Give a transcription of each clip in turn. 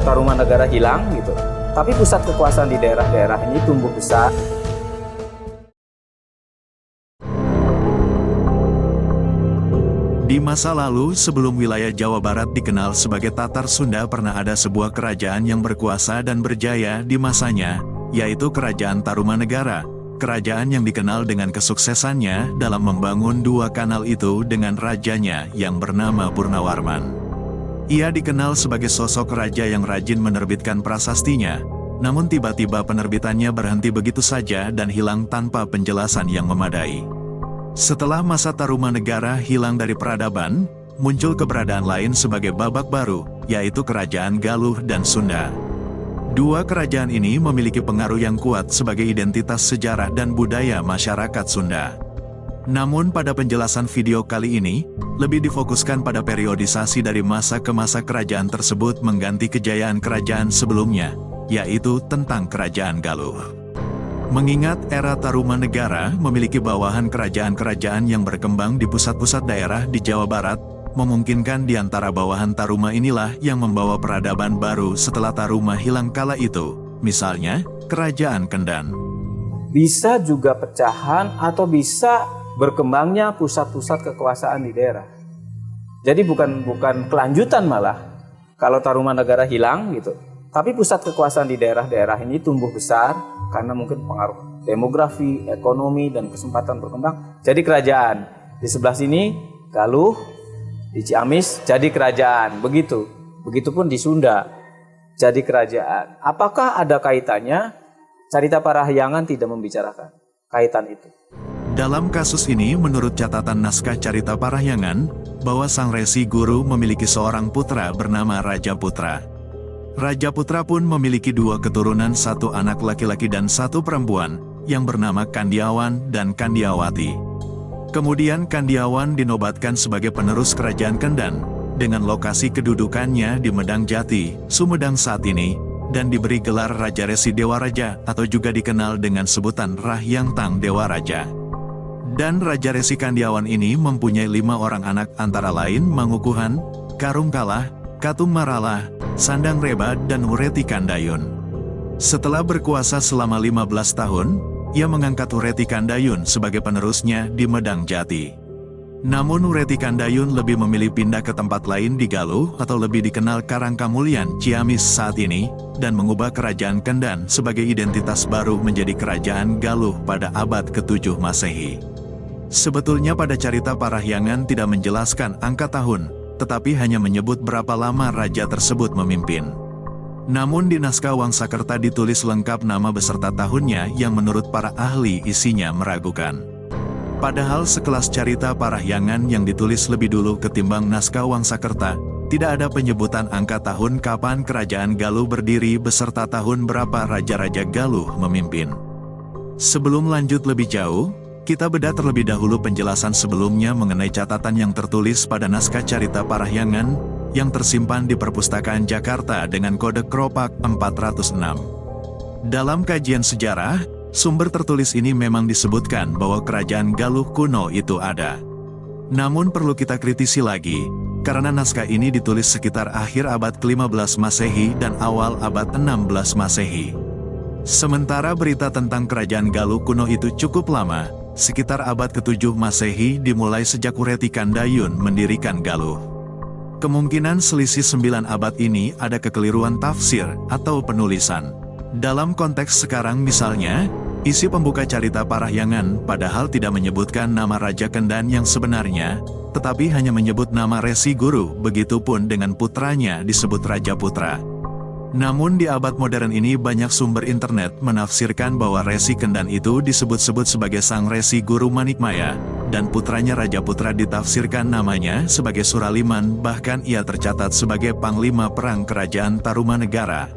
Tarumanegara hilang gitu, tapi pusat kekuasaan di daerah-daerah ini tumbuh besar. Di masa lalu, sebelum wilayah Jawa Barat dikenal sebagai Tatar Sunda, pernah ada sebuah kerajaan yang berkuasa dan berjaya di masanya, yaitu Kerajaan Tarumanegara. Kerajaan yang dikenal dengan kesuksesannya dalam membangun dua kanal itu dengan rajanya yang bernama Purnawarman. Ia dikenal sebagai sosok raja yang rajin menerbitkan prasastinya, namun tiba-tiba penerbitannya berhenti begitu saja dan hilang tanpa penjelasan yang memadai. Setelah masa Tarumanegara hilang dari peradaban, muncul keberadaan lain sebagai babak baru, yaitu Kerajaan Galuh dan Sunda. Dua kerajaan ini memiliki pengaruh yang kuat sebagai identitas sejarah dan budaya masyarakat Sunda. Namun pada penjelasan video kali ini, lebih difokuskan pada periodisasi dari masa ke masa kerajaan tersebut mengganti kejayaan kerajaan sebelumnya, yaitu tentang Kerajaan Galuh. Mengingat era Tarumanegara memiliki bawahan kerajaan-kerajaan yang berkembang di pusat-pusat daerah di Jawa Barat, memungkinkan di antara bawahan Taruma inilah yang membawa peradaban baru setelah Taruma hilang kala itu, misalnya Kerajaan Kendan. Bisa juga pecahan atau bisa berkembangnya pusat-pusat kekuasaan di daerah. Jadi bukan kelanjutan malah kalau Tarumanegara hilang gitu, tapi pusat kekuasaan di daerah-daerah ini tumbuh besar karena mungkin pengaruh demografi, ekonomi, dan kesempatan berkembang. Jadi kerajaan. Di sebelah sini Galuh, di Ciamis jadi kerajaan. Begitupun di Sunda jadi kerajaan. Apakah ada kaitannya? Carita Parahyangan tidak membicarakan kaitan itu. Dalam kasus ini, menurut catatan naskah Carita Parahyangan, bahwa Sang Resi Guru memiliki seorang putra bernama Raja Putra. Raja Putra pun memiliki dua keturunan, satu anak laki-laki dan satu perempuan, yang bernama Kandiawan dan Kandiawati. Kemudian Kandiawan dinobatkan sebagai penerus Kerajaan Kendan, dengan lokasi kedudukannya di Medang Jati, Sumedang saat ini, dan diberi gelar Raja Resi Dewa Raja, atau juga dikenal dengan sebutan Rahyang Tang Dewa Raja. Dan Raja Resi Kandiawan ini mempunyai 5 orang anak antara lain Mangukuhan, Karungkalah, Katung Maralah, Sandang Reba, dan Ureti Kandayun. Setelah berkuasa selama 15 tahun, ia mengangkat Ureti Kandayun sebagai penerusnya di Medang Jati. Namun Ureti Kandayun lebih memilih pindah ke tempat lain di Galuh atau lebih dikenal Karangkamulyan, Ciamis saat ini, dan mengubah Kerajaan Kendan sebagai identitas baru menjadi Kerajaan Galuh pada abad ke-7 Masehi. Sebetulnya pada Carita Parahyangan tidak menjelaskan angka tahun, tetapi hanya menyebut berapa lama raja tersebut memimpin. Namun di naskah Wangsakerta ditulis lengkap nama beserta tahunnya yang menurut para ahli isinya meragukan. Padahal sekelas Carita Parahyangan yang ditulis lebih dulu ketimbang naskah Wangsakerta, tidak ada penyebutan angka tahun kapan Kerajaan Galuh berdiri beserta tahun berapa raja-raja Galuh memimpin. Sebelum lanjut lebih jauh, kita bedah terlebih dahulu penjelasan sebelumnya mengenai catatan yang tertulis pada naskah Carita Parahyangan yang tersimpan di Perpustakaan Jakarta dengan kode Kropak 406. Dalam kajian sejarah, sumber tertulis ini memang disebutkan bahwa Kerajaan Galuh kuno itu ada. Namun perlu kita kritisi lagi, karena naskah ini ditulis sekitar akhir abad ke-15 Masehi dan awal abad 16 Masehi. Sementara berita tentang Kerajaan Galuh kuno itu cukup lama, sekitar abad ke-7 Masehi dimulai sejak Ureti Kandayun mendirikan Galuh. Kemungkinan selisih 9 abad ini ada kekeliruan tafsir atau penulisan. Dalam konteks sekarang misalnya, isi pembuka Carita Parahyangan padahal tidak menyebutkan nama Raja Kendan yang sebenarnya, tetapi hanya menyebut nama Resi Guru, begitupun dengan putranya disebut Raja Putra. Namun di abad modern ini banyak sumber internet menafsirkan bahwa Resi Kendan itu disebut-sebut sebagai Sang Resi Guru Manikmaya, dan putranya Raja Putra ditafsirkan namanya sebagai Suraliman, bahkan ia tercatat sebagai Panglima Perang Kerajaan Tarumanegara.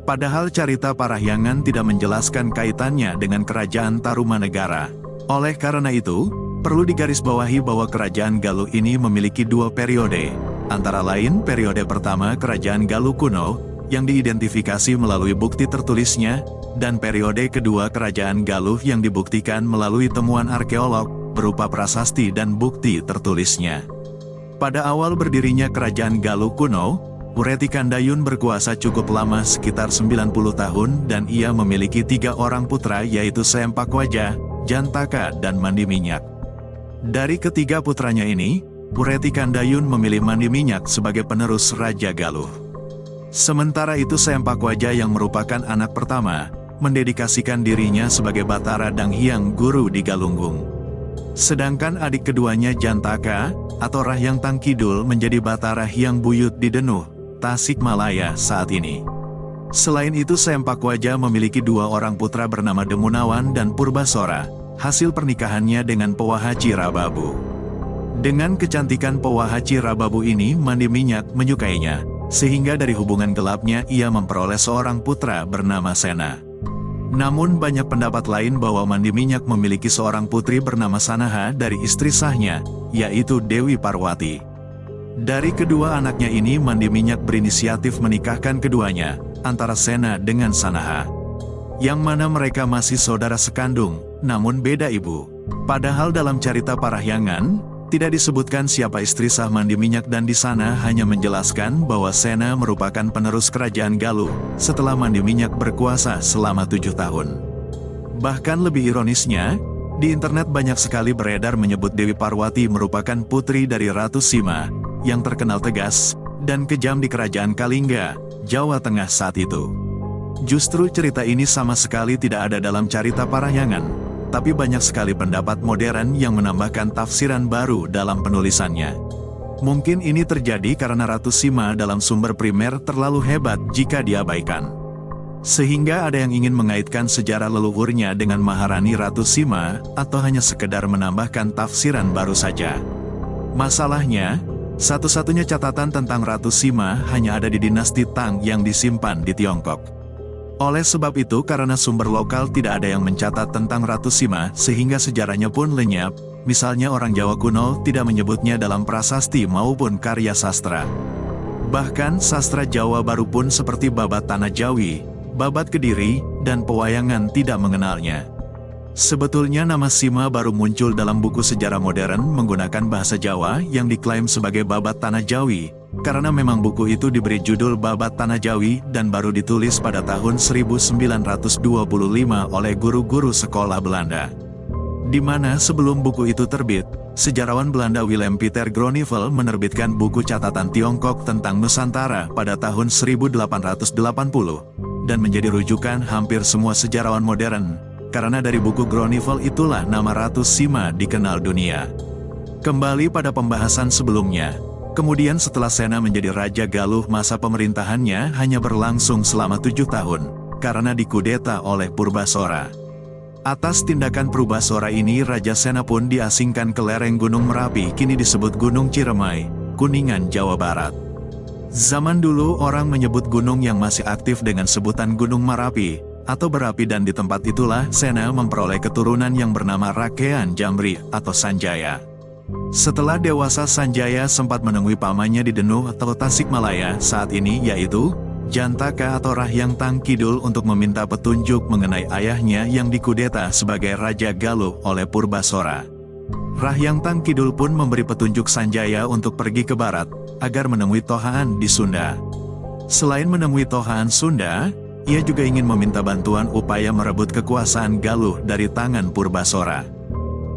Padahal Carita Parahyangan tidak menjelaskan kaitannya dengan Kerajaan Tarumanegara. Oleh karena itu, perlu digarisbawahi bahwa Kerajaan Galuh ini memiliki dua periode, antara lain periode pertama Kerajaan Galuh kuno, yang diidentifikasi melalui bukti tertulisnya, dan periode kedua Kerajaan Galuh yang dibuktikan melalui temuan arkeolog, berupa prasasti dan bukti tertulisnya. Pada awal berdirinya Kerajaan Galuh kuno, Pureti Kandayun berkuasa cukup lama sekitar 90 tahun dan ia memiliki 3 orang putra yaitu Sempakwaja, Jantaka, dan Mandi Minyak. Dari ketiga putranya ini, Pureti Kandayun memilih Mandi Minyak sebagai penerus Raja Galuh. Sementara itu Sempakwaja yang merupakan anak pertama, mendedikasikan dirinya sebagai Batara Danghyang Guru di Galunggung. Sedangkan adik keduanya Jantaka, atau Rahyang Tangkidul menjadi Batara Hyang Buyut di Denuh, Tasikmalaya saat ini. Selain itu Sempakwaja memiliki 2 orang putra bernama Demunawan dan Purbasora, hasil pernikahannya dengan Powahaci Rababu. Dengan kecantikan Powahaci Rababu ini Mandi Minyak menyukainya, sehingga dari hubungan gelapnya ia memperoleh seorang putra bernama Sena. Namun banyak pendapat lain bahwa Mandi Minyak memiliki seorang putri bernama Sanaha dari istri sahnya, yaitu Dewi Parwati. Dari kedua anaknya ini Mandi Minyak berinisiatif menikahkan keduanya, antara Sena dengan Sanaha. Yang mana mereka masih saudara sekandung, namun beda ibu. Padahal dalam cerita Parahyangan, tidak disebutkan siapa istri sah Mandi Minyak dan di sana hanya menjelaskan bahwa Sena merupakan penerus kerajaan Galuh, setelah Mandi Minyak berkuasa selama 7 tahun. Bahkan lebih ironisnya, di internet banyak sekali beredar menyebut Dewi Parwati merupakan putri dari Ratu Sima, yang terkenal tegas dan kejam di kerajaan Kalingga, Jawa Tengah saat itu. Justru cerita ini sama sekali tidak ada dalam cerita Parahyangan, tapi banyak sekali pendapat modern yang menambahkan tafsiran baru dalam penulisannya. Mungkin ini terjadi karena Ratu Sima dalam sumber primer terlalu hebat jika diabaikan. Sehingga ada yang ingin mengaitkan sejarah leluhurnya dengan Maharani Ratu Sima, atau hanya sekedar menambahkan tafsiran baru saja. Masalahnya, satu-satunya catatan tentang Ratu Sima hanya ada di dinasti Tang yang disimpan di Tiongkok. Oleh sebab itu karena sumber lokal tidak ada yang mencatat tentang Ratu Sima sehingga sejarahnya pun lenyap, misalnya orang Jawa kuno tidak menyebutnya dalam prasasti maupun karya sastra. Bahkan sastra Jawa baru pun seperti Babat Tanah Jawi, Babat Kediri, dan Pewayangan tidak mengenalnya. Sebetulnya nama Sima baru muncul dalam buku sejarah modern menggunakan bahasa Jawa yang diklaim sebagai Babat Tanah Jawi, karena memang buku itu diberi judul Babat Tanah Jawi dan baru ditulis pada tahun 1925 oleh guru-guru sekolah Belanda. Di mana sebelum buku itu terbit, sejarawan Belanda Willem Pieter Groenewald menerbitkan buku catatan Tiongkok tentang Nusantara pada tahun 1880, dan menjadi rujukan hampir semua sejarawan modern. Karena dari buku Groenewald itulah nama Ratu Sima dikenal dunia. Kembali pada pembahasan sebelumnya, kemudian setelah Sena menjadi Raja Galuh masa pemerintahannya hanya berlangsung selama 7 tahun, karena dikudeta oleh Purbasora. Atas tindakan Purbasora ini Raja Sena pun diasingkan ke lereng Gunung Merapi kini disebut Gunung Ciremai, Kuningan, Jawa Barat. Zaman dulu orang menyebut gunung yang masih aktif dengan sebutan Gunung Merapi, atau berapi dan di tempat itulah Sena memperoleh keturunan yang bernama Rakean Jamri atau Sanjaya. Setelah dewasa Sanjaya sempat menemui pamannya di Denuh atau Tasikmalaya saat ini yaitu Jantaka atau Rahyang Tangkidul untuk meminta petunjuk mengenai ayahnya yang dikudeta sebagai Raja Galuh oleh Purbasora. Rahyang Tangkidul pun memberi petunjuk Sanjaya untuk pergi ke barat agar menemui Tohaan di Sunda. Selain menemui Tohaan Sunda, ia juga ingin meminta bantuan upaya merebut kekuasaan Galuh dari tangan Purbasora.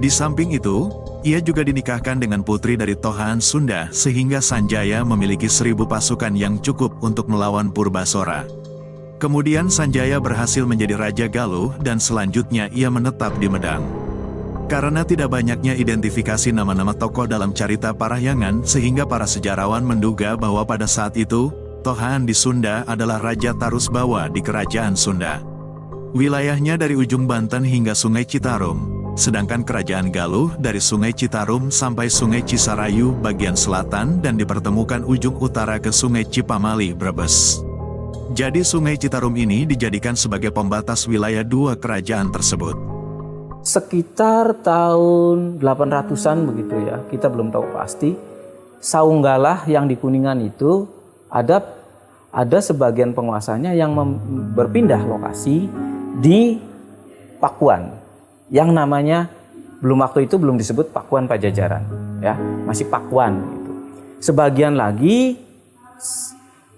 Di samping itu, ia juga dinikahkan dengan putri dari Tohaan Sunda sehingga Sanjaya memiliki 1000 pasukan yang cukup untuk melawan Purbasora. Kemudian Sanjaya berhasil menjadi Raja Galuh dan selanjutnya ia menetap di Medang. Karena tidak banyaknya identifikasi nama-nama tokoh dalam cerita Parahyangan sehingga para sejarawan menduga bahwa pada saat itu, Tohaan di Sunda adalah Raja Tarusbawa di Kerajaan Sunda. Wilayahnya dari ujung Banten hingga Sungai Citarum, sedangkan Kerajaan Galuh dari Sungai Citarum sampai Sungai Cisarayu bagian selatan dan dipertemukan ujung utara ke Sungai Cipamali, Brebes. Jadi Sungai Citarum ini dijadikan sebagai pembatas wilayah dua kerajaan tersebut. Sekitar tahun 800-an begitu ya, kita belum tahu pasti. Saunggalah yang di Kuningan itu ada sebagian penguasanya yang berpindah lokasi di Pakuan, yang namanya waktu itu belum disebut Pakuan Pajajaran, ya masih Pakuan gitu. Sebagian lagi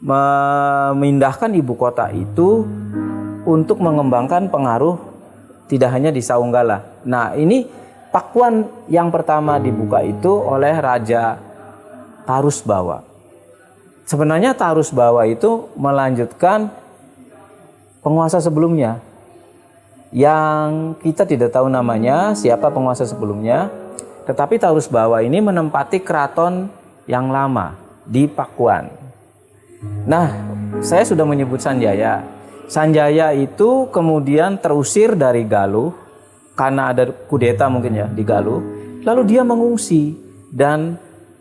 memindahkan ibu kota itu untuk mengembangkan pengaruh tidak hanya di Saunggala. Nah, ini Pakuan yang pertama dibuka itu oleh Raja Tarusbawa. Sebenarnya Tarusbawa itu melanjutkan penguasa sebelumnya yang kita tidak tahu namanya, siapa penguasa sebelumnya, tetapi Tarusbawa ini menempati keraton yang lama di Pakuan. Nah, saya sudah menyebut Sanjaya. Sanjaya itu kemudian terusir dari Galuh karena ada kudeta mungkin ya di Galuh. Lalu dia mengungsi dan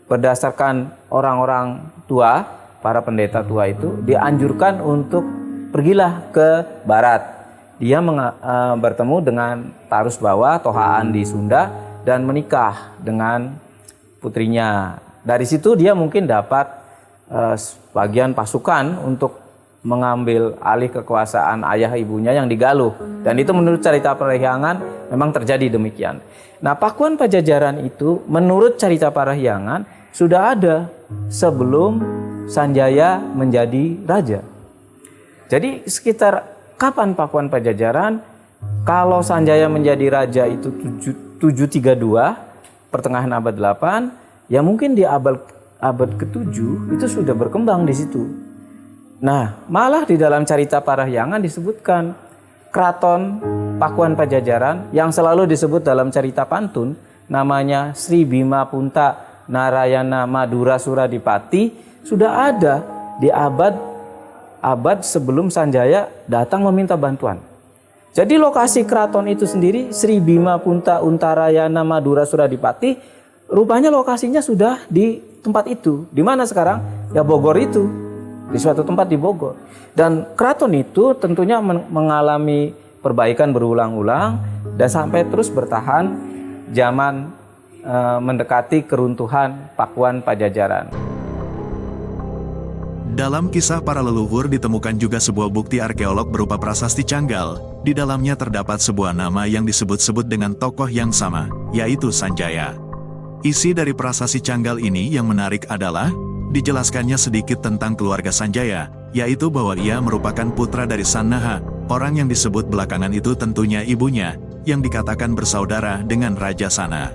berdasarkan orang-orang tua, para pendeta tua itu dianjurkan untuk pergilah ke barat. Dia bertemu dengan Tarusbawa, Tohaan di Sunda dan menikah dengan putrinya. Dari situ dia mungkin dapat sebagian pasukan untuk mengambil alih kekuasaan ayah ibunya yang di Galuh. Dan itu menurut cerita Parahyangan memang terjadi demikian. Nah, Pakuan Pajajaran itu menurut cerita Parahyangan sudah ada sebelum Sanjaya menjadi raja. Jadi sekitar kapan Pakuan Pajajaran? Kalau Sanjaya menjadi raja itu 732, pertengahan abad 8, ya mungkin di abad ke-7 itu sudah berkembang di situ. Nah, malah di dalam cerita Parahyangan disebutkan keraton Pakuan Pajajaran yang selalu disebut dalam cerita pantun namanya Sri Bima Punta Narayana Madura Suradipati sudah ada di abad sebelum Sanjaya datang meminta bantuan. Jadi lokasi keraton itu sendiri Sri Bima Punta Untarayana Madura Suradipati rupanya lokasinya sudah di tempat itu. Di mana sekarang? Ya Bogor itu. Di suatu tempat di Bogor. Dan keraton itu tentunya mengalami perbaikan berulang-ulang dan sampai terus bertahan zaman mendekati keruntuhan Pakuan Pajajaran. Dalam kisah para leluhur ditemukan juga sebuah bukti arkeolog berupa prasasti Canggal. Di dalamnya terdapat sebuah nama yang disebut-sebut dengan tokoh yang sama, yaitu Sanjaya. Isi dari prasasti Canggal ini yang menarik adalah dijelaskannya sedikit tentang keluarga Sanjaya, yaitu bahwa ia merupakan putra dari Sannaha, orang yang disebut belakangan itu tentunya ibunya, yang dikatakan bersaudara dengan Raja Sana.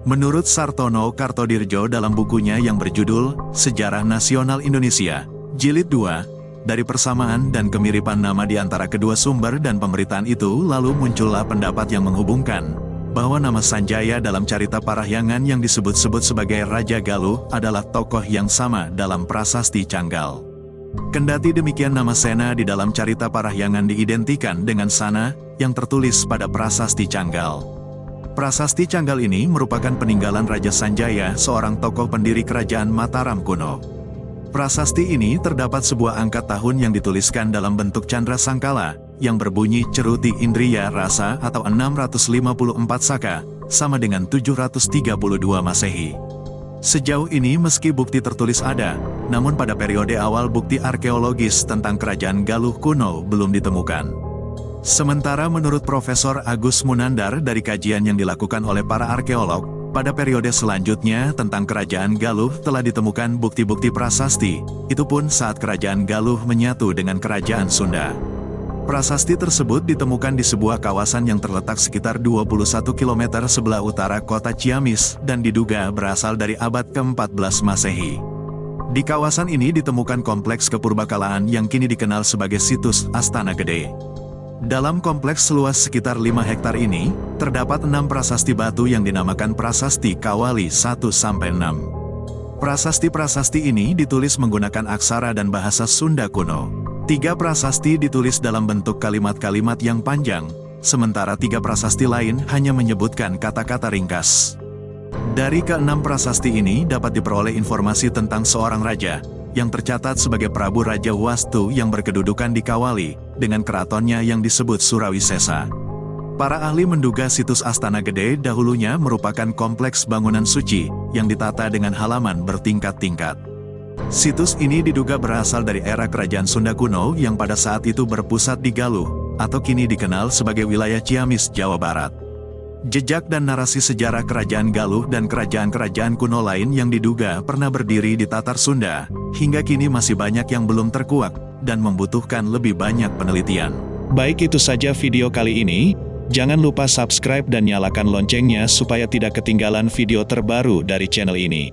Menurut Sartono Kartodirjo dalam bukunya yang berjudul Sejarah Nasional Indonesia, Jilid 2, dari persamaan dan kemiripan nama di antara kedua sumber dan pemberitaan itu lalu muncullah pendapat yang menghubungkan bahwa nama Sanjaya dalam cerita Parahyangan yang disebut-sebut sebagai Raja Galuh adalah tokoh yang sama dalam prasasti Canggal. Kendati demikian nama Sena di dalam cerita Parahyangan diidentikan dengan Sana yang tertulis pada prasasti Canggal. Prasasti Canggal ini merupakan peninggalan Raja Sanjaya, seorang tokoh pendiri kerajaan Mataram kuno. Prasasti ini terdapat sebuah angka tahun yang dituliskan dalam bentuk candra sangkala, yang berbunyi Ceruti Indriya Rasa atau 654 Saka, sama dengan 732 Masehi. Sejauh ini meski bukti tertulis ada, namun pada periode awal bukti arkeologis tentang kerajaan Galuh kuno belum ditemukan. Sementara menurut Profesor Agus Munandar dari kajian yang dilakukan oleh para arkeolog, pada periode selanjutnya tentang kerajaan Galuh telah ditemukan bukti-bukti prasasti, itu pun saat kerajaan Galuh menyatu dengan kerajaan Sunda. Prasasti tersebut ditemukan di sebuah kawasan yang terletak sekitar 21 km sebelah utara kota Ciamis dan diduga berasal dari abad ke-14 Masehi. Di kawasan ini ditemukan kompleks kepurbakalaan yang kini dikenal sebagai situs Astana Gede. Dalam kompleks seluas sekitar 5 hektar ini, terdapat 6 prasasti batu yang dinamakan Prasasti Kawali 1-6. Prasasti-prasasti ini ditulis menggunakan aksara dan bahasa Sunda kuno. 3 prasasti ditulis dalam bentuk kalimat-kalimat yang panjang, sementara 3 prasasti lain hanya menyebutkan kata-kata ringkas. Dari ke-6 prasasti ini dapat diperoleh informasi tentang seorang raja, yang tercatat sebagai Prabu Raja Wastu yang berkedudukan di Kawali, dengan keratonnya yang disebut Surawisesa. Para ahli menduga situs Astana Gede dahulunya merupakan kompleks bangunan suci, yang ditata dengan halaman bertingkat-tingkat. Situs ini diduga berasal dari era kerajaan Sunda kuno yang pada saat itu berpusat di Galuh, atau kini dikenal sebagai wilayah Ciamis, Jawa Barat. Jejak dan narasi sejarah kerajaan Galuh dan kerajaan-kerajaan kuno lain yang diduga pernah berdiri di Tatar Sunda, hingga kini masih banyak yang belum terkuak dan membutuhkan lebih banyak penelitian. Baik, itu saja video kali ini. Jangan lupa subscribe dan nyalakan loncengnya supaya tidak ketinggalan video terbaru dari channel ini.